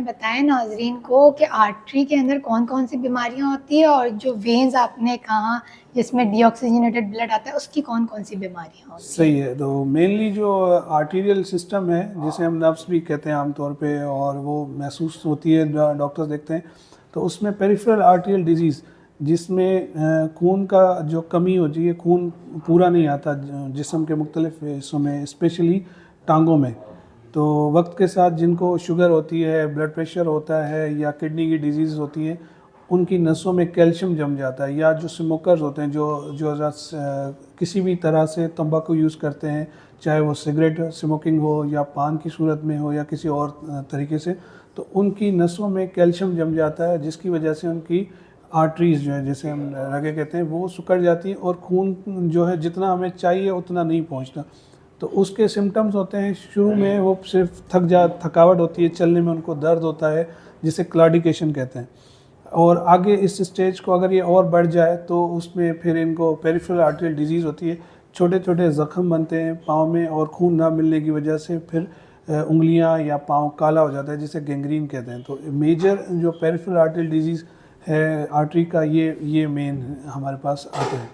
बताएं नाजरीन को कि आर्टरी के अंदर कौन कौन सी बीमारियां होती है और जो वेन्स आपने कहा जिसमें डीऑक्सीजनेटेड ब्लड आता है उसकी कौन कौन सी बीमारियां होती सही है। तो मेनली जो आर्टीरियल सिस्टम है, जिसे हम नर्व्स भी कहते हैं आमतौर पे, और वो महसूस होती है, डॉक्टर्स देखते हैं, तो उसमें पेरिफेरल आर्टीरियल डिजीज़, जिसमें खून का जो कमी होती है, खून पूरा नहीं आता जिस्म के मुख्तलिफ हिस्सों में, स्पेशली टांगों में। तो वक्त के साथ जिनको शुगर होती है, ब्लड प्रेशर होता है, या किडनी की डिजीज़ होती है, उनकी नसों में कैल्शियम जम जाता है। या जो स्मोकर्स होते हैं, जो किसी भी तरह से तंबाकू यूज़ करते हैं, चाहे वो सिगरेट स्मोकिंग हो या पान की सूरत में हो या किसी और तरीके से, तो उनकी नसों में कैल्शियम जम जाता है, जिसकी वजह से उनकी आर्टरीज़ जो है, जैसे हम रगे कहते हैं, वो सिकुड़ जाती हैं और खून जो है जितना हमें चाहिए उतना नहीं पहुंचता। तो उसके सिम्टम्स होते हैं, शुरू में वो सिर्फ थकावट होती है, चलने में उनको दर्द होता है, जिसे क्लाडिकेशन कहते हैं। और आगे इस स्टेज को अगर ये और बढ़ जाए तो उसमें फिर इनको पेरिफेरल आर्टरियल डिजीज़ होती है। छोटे छोटे ज़ख्म बनते हैं पाँव में, और खून ना मिलने की वजह से फिर उंगलियां या पाँव काला हो जाता है, जिसे गैंग्रीन कहते हैं। तो मेजर जो पेरिफेरल आर्टरियल डिजीज़ है आर्टरी का, ये मेन हमारे पास आते हैं।